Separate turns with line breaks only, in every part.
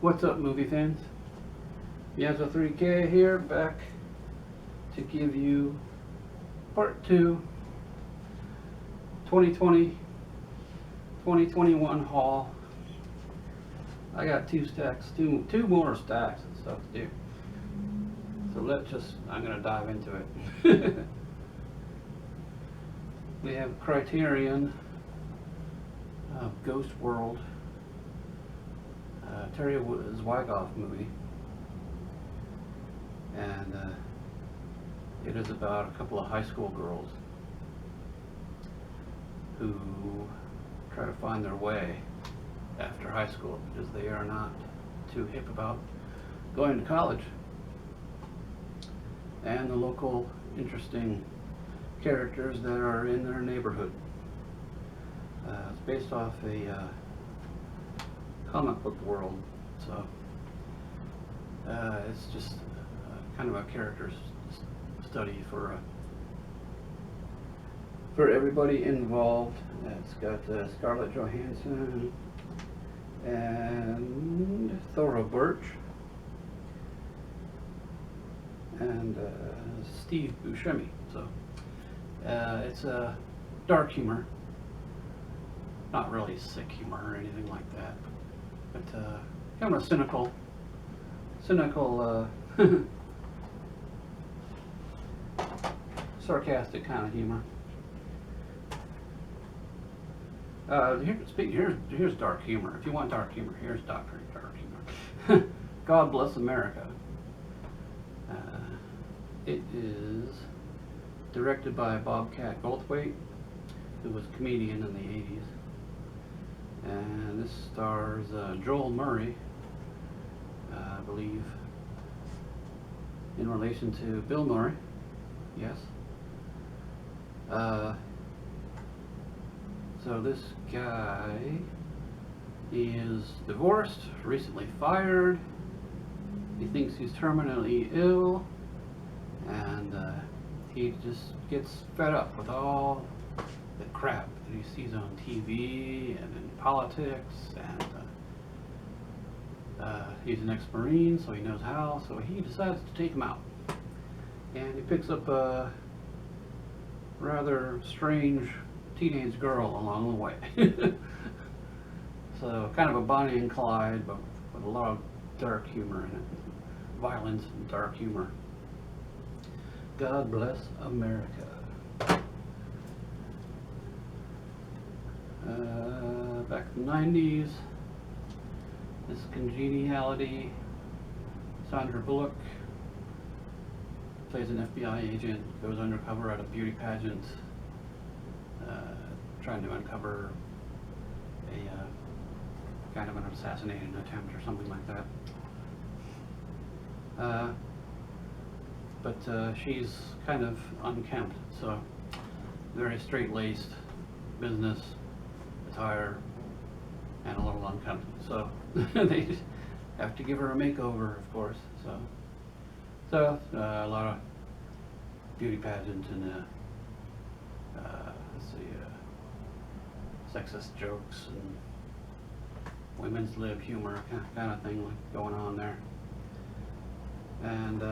What's up, movie fans? Yazo 3K here, back to give you part 2 2020 2021 haul. I got two more stacks and stuff to do. So I'm gonna dive into it. We have Criterion Ghost World, Terry Zwigoff movie, and it is about a couple of high school girls who try to find their way after high school because they are not too hip about going to college, and the local interesting characters that are in their neighborhood. It's based off a comic book world, so it's just kind of a character study for everybody involved. It's got Scarlett Johansson and Thora Birch and Steve Buscemi. So it's a dark humor, not really sick humor or anything like that, but kind of a cynical sarcastic kind of humor. Here's dark humor. If you want dark humor, here's dark humor. God Bless America. It is directed by Bobcat Goldthwait, who was a comedian in the 80s. And this stars Joel Murray, I believe, in relation to Bill Murray. Yes. So this guy is divorced, recently fired. He thinks he's terminally ill, and he just gets fed up with all the crap that he sees on TV and in politics, and he's an ex-Marine, so he knows how, so he decides to take him out. And he picks up a rather strange teenage girl along the way. So kind of a Bonnie and Clyde, but with a lot of dark humor in it. Violence and dark humor. God Bless America. Back in the 90s, this Congeniality, Sandra Bullock plays an FBI agent, goes undercover at a beauty pageant, trying to uncover a kind of an assassination attempt or something like that. But she's kind of unkempt, so very straight-laced business attire and a little unkempt. So they just have to give her a makeover, of course. So a lot of beauty pageant and sexist jokes and women's lib humor kind of thing going on there. And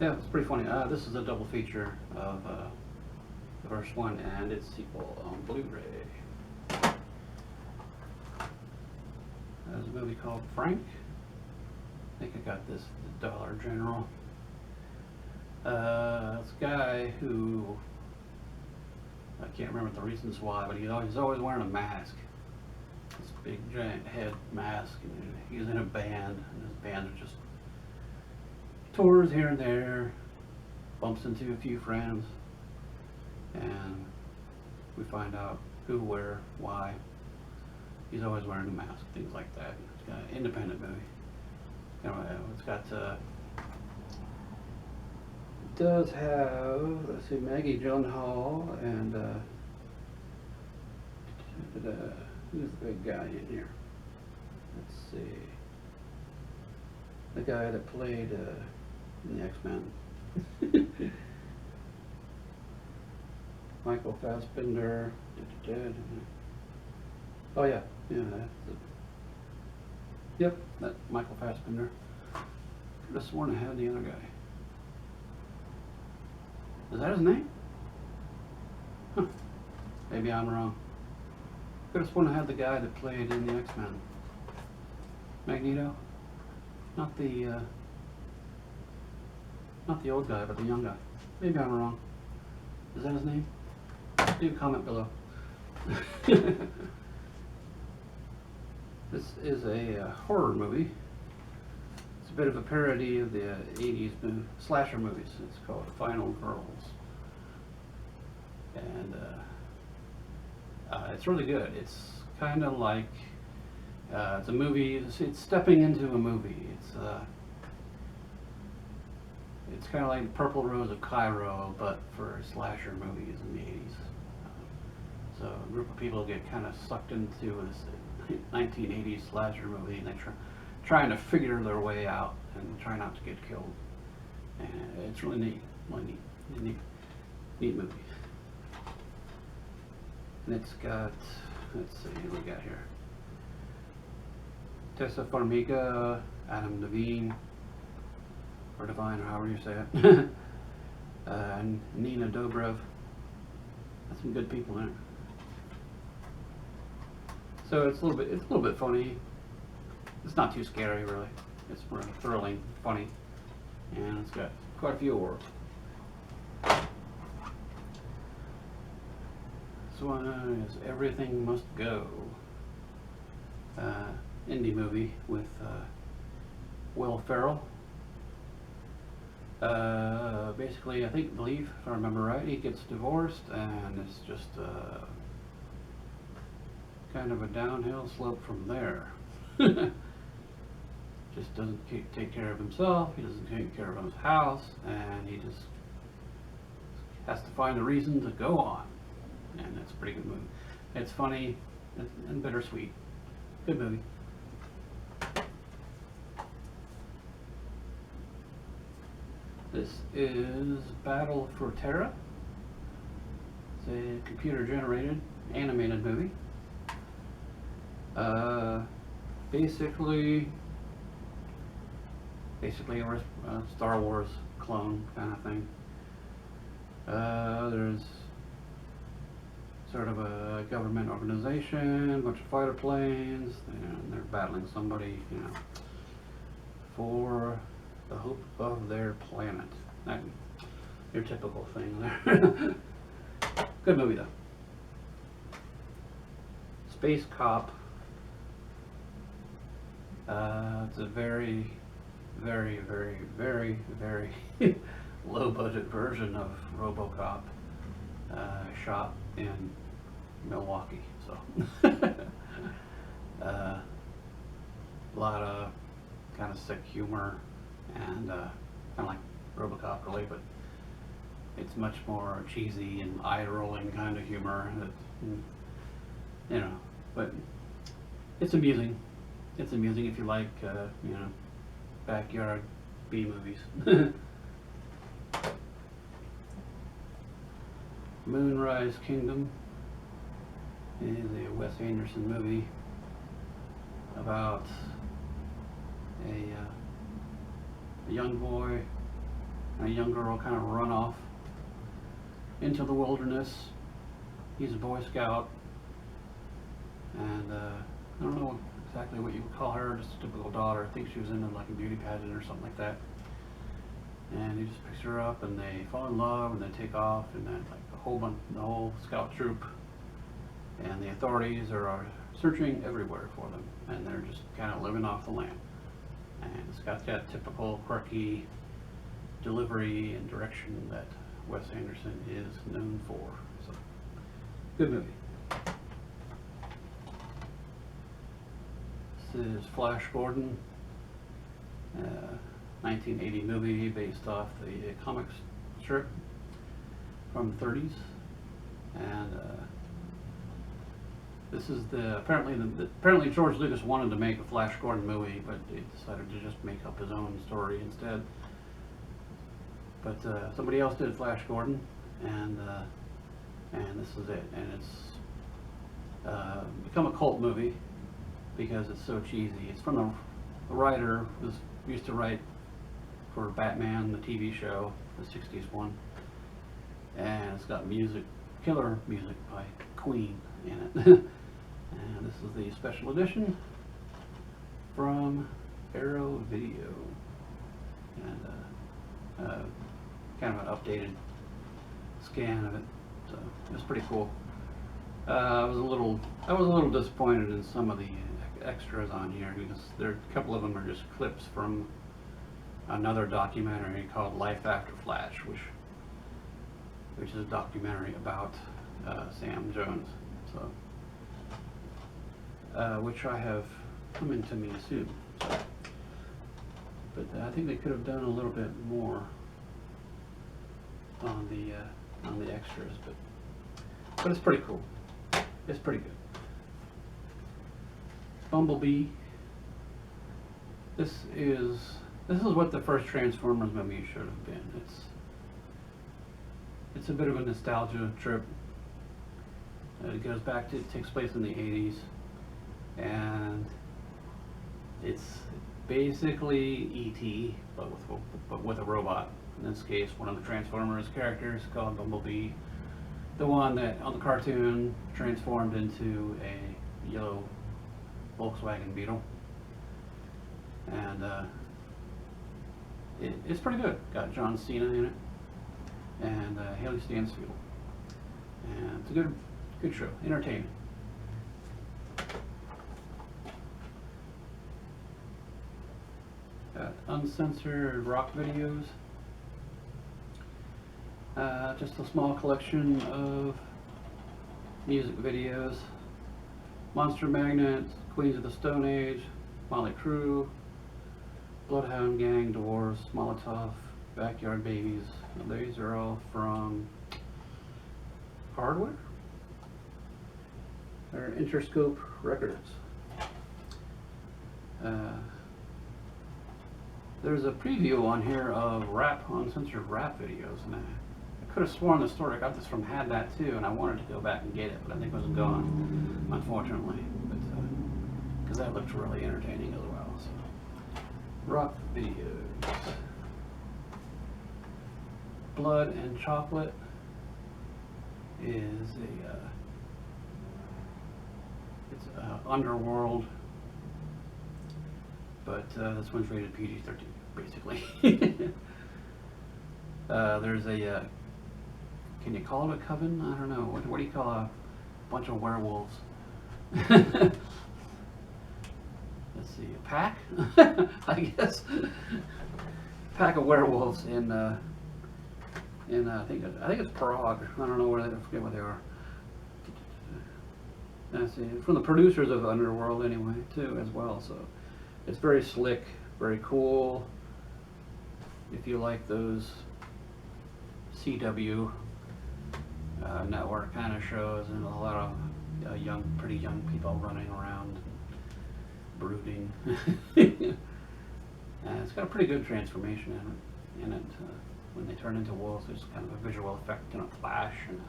yeah, it's pretty funny. This is a double feature of the first one and its sequel on Blu-ray. There's a movie called Frank. I think I got this at the Dollar General. This guy who, I can't remember the reasons why, but he's always wearing a mask. This big giant head mask, and he's in a band, and his band are just tours here and there, bumps into a few friends, and we find out who, where, why. He's always wearing a mask, things like that. It's got an independent movie. Anyway, it's got it does have, let's see, Maggie Gyllenhaal and who's the big guy in here? Let's see, the guy that played in the X-Men. Michael Fassbender. Oh yeah, that's it. Yep, that Michael Fassbender. Could have sworn I had the other guy. Is that his name? Huh. Maybe I'm wrong. Could have sworn I had the guy that played in the X-Men. Magneto? Not the old guy, but the young guy. Maybe I'm wrong. Is that his name? Leave a comment below. This is a horror movie. It's a bit of a parody of the 80s slasher movies. It's called Final Girls. And it's really good. It's kind of like, it's a movie, it's stepping into a movie. It's kind of like Purple Rose of Cairo, but for slasher movies in the 80s. So a group of people get kind of sucked into this 1980s slasher movie, and they're trying to figure their way out and try not to get killed. And it's really neat, neat movie. And it's got, let's see, what we got here? Tessa Farmiga, Adam Devine, or Devine, or however you say it, and Nina Dobrev. That's some good people in it. So it's a little bit funny. It's not too scary, really. It's more thrilling, funny, and it's got quite a few awards. This one is Everything Must Go. Indie movie with Will Ferrell. Basically, I believe, if I remember right, he gets divorced, and it's just kind of a downhill slope from there. Just doesn't take care of himself, he doesn't take care of his house, and he just has to find a reason to go on. And it's a pretty good movie. It's funny and bittersweet. Good movie. This is Battle for Terra. It's a computer-generated animated movie. Basically a Star Wars clone kind of thing. There's sort of a government organization, a bunch of fighter planes, and they're battling somebody, for the hope of their planet. Your typical thing there. Good movie though. Space Cop. It's a very, very, very, very, very low budget version of RoboCop, shot in Milwaukee. So a lot of kind of sick humor and kind of like RoboCop really, but it's much more cheesy and eye-rolling kind of humor that, but it's amusing. It's amusing if you like, backyard B movies. Moonrise Kingdom is a Wes Anderson movie about a young boy and a young girl kind of run off into the wilderness. He's a Boy Scout, and I don't know exactly what you would call her, just a typical daughter. I think she was into like a beauty pageant or something like that. And he just picks her up, and they fall in love, and they take off, and then like the whole scout troop, and the authorities are searching everywhere for them, and they're just kind of living off the land. And it's got that typical quirky delivery and direction that Wes Anderson is known for. So, good movie. This is Flash Gordon, 1980 movie based off the comics strip from the 30s, and this is apparently George Lucas wanted to make a Flash Gordon movie, but he decided to just make up his own story instead. But somebody else did Flash Gordon, and this is it, and it's become a cult movie. because it's so cheesy. It's from the writer who used to write for Batman, the TV show, the 60s one. And it's got music, killer music by Queen in it. And this is the special edition from Arrow Video. And kind of an updated scan of it. So it was pretty cool. I was a little disappointed in some of the extras on here, because a couple of them are just clips from another documentary called Life After Flash, which is a documentary about Sam Jones, so which I have coming to me soon. So. But I think they could have done a little bit more on the extras, but it's pretty cool. It's pretty good. Bumblebee. This is what the first Transformers movie should have been. It's a bit of a nostalgia trip. It goes back to, it takes place in the 80s, and it's basically E.T. but with a robot. In this case, one of the Transformers characters called Bumblebee, the one that on the cartoon transformed into a yellow Volkswagen Beetle, and it's pretty good. Got John Cena in it, and Haley Stansfield, and it's a good show, entertaining. Got uncensored rock videos. Just a small collection of music videos. Monster Magnet, Queens of the Stone Age, Motley Crue, Bloodhound Gang, Dwarves, Molotov, Backyard Babies. These are all from Hardware. They're Interscope Records. There's a preview on here of uncensored rap videos, and I could have sworn the store I got this from had that too, and I wanted to go back and get it, but I think it was gone, unfortunately. But because that looked really entertaining as well. So. Rock videos. Blood and Chocolate is it's Underworld, but this one's rated PG-13, basically. There's a can you call it a coven? I don't know. What do you call a bunch of werewolves? Let's see, a pack? I guess. Pack of werewolves in I think it's Prague. I don't know I forget where they are. Let's see, from the producers of Underworld anyway, too, as well. So it's very slick, very cool. If you like those CW network kind of shows, and a lot of pretty young people running around brooding. It's got a pretty good transformation in it. When they turn into wolves, there's kind of a visual effect and a flash, and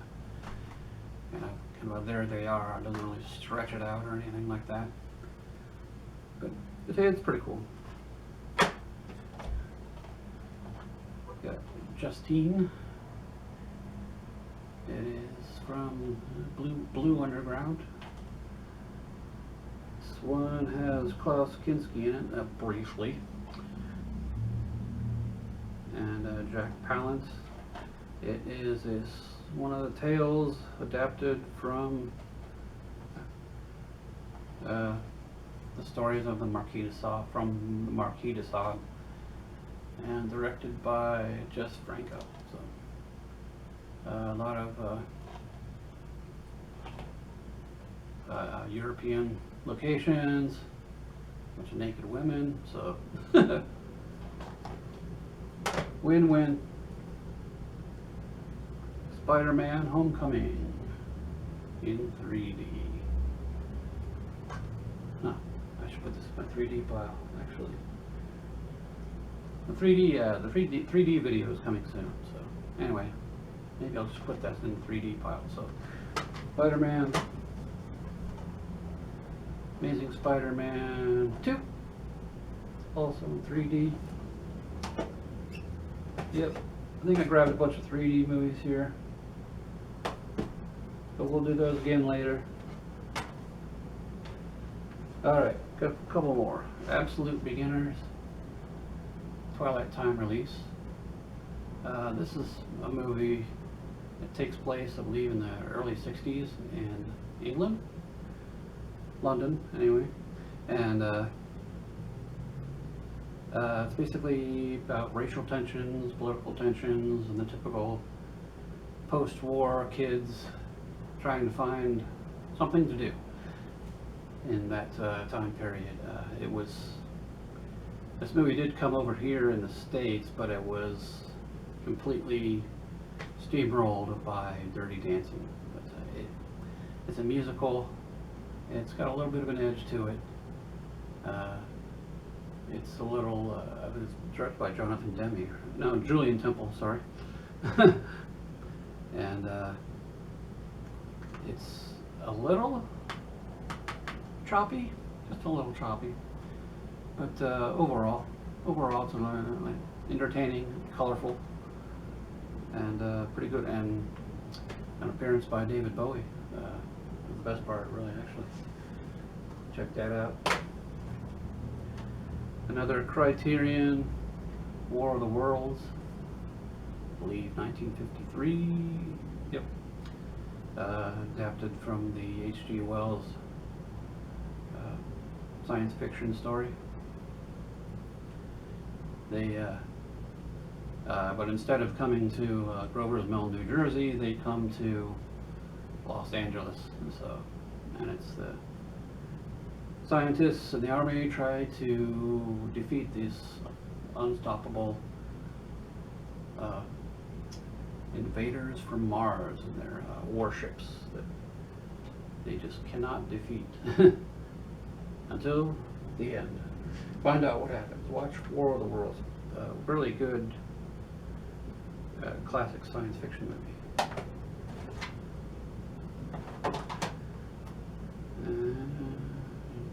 kind of there they are. It doesn't really stretch it out or anything like that. But it's pretty cool. Got Justine. It is from Blue Underground. This one has Klaus Kinski in it, briefly. And Jack Palance. It is one of the tales adapted from the stories of the Marquis de Sade, from the Marquis de Sade, and directed by Jess Franco. So a lot of European locations, a bunch of naked women. So win-win. Spider-Man Homecoming in 3D. Huh, I should put this in my 3D file, actually. The 3D video is coming soon, so anyway, maybe I'll just put that in the 3D file. So Spider-Man Amazing Spider-Man 2, also in 3D. Yep, I think I grabbed a bunch of 3D movies here, but we'll do those again later. Alright, got a couple more. Absolute Beginners, Twilight Time release. This is a movie that takes place, I believe, in the early 60s in England. London, anyway. And it's basically about racial tensions, political tensions, and the typical post-war kids trying to find something to do in that time period. This movie did come over here in the States, but it was completely steamrolled by Dirty Dancing. But, it's a musical. It's got a little bit of an edge to it. It's a little, it was directed by Jonathan Demme. No, Julian Temple, sorry. And it's a little choppy, just a little choppy. But overall it's entertaining, colorful, and pretty good. And an appearance by David Bowie. The best part, really, actually. Check that out. Another Criterion, War of the Worlds, I believe 1953. Yep. Adapted from the H.G. Wells science fiction story. But instead of coming to Grover's Mill, New Jersey, they come to Los Angeles. And it's the scientists and the army try to defeat these unstoppable invaders from Mars and their warships that they just cannot defeat until the end. Find out what happens. Watch War of the Worlds. Really good classic science fiction movie.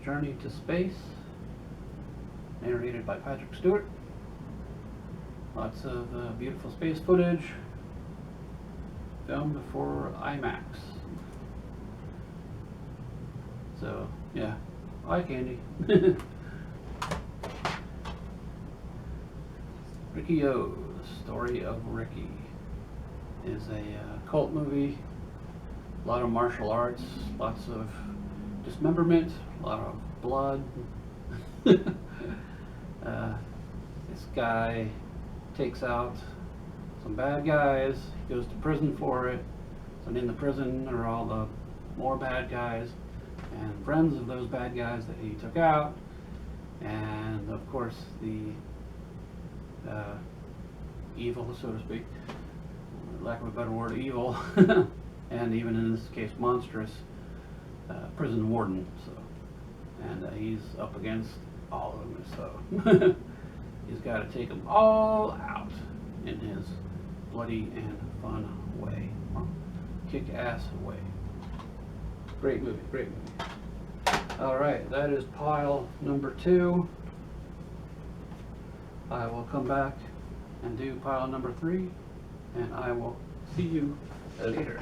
Journey to Space, narrated by Patrick Stewart. Lots of beautiful space footage, filmed for IMAX. So, yeah, eye candy. Ricky O, The Story of Ricky, is a cult movie. A lot of martial arts, lots of dismemberment, a lot of blood. This guy takes out some bad guys, he goes to prison for it, and in the prison are all the more bad guys and friends of those bad guys that he took out, and of course the evil, so to speak, lack of a better word, evil, and even in this case monstrous prison warden. So, and he's up against all of them, so he's got to take them all out in his bloody and fun way, kick-ass way. Great movie, great movie. All right, that is pile number 2. I will come back and do pile number 3, and I will see you later.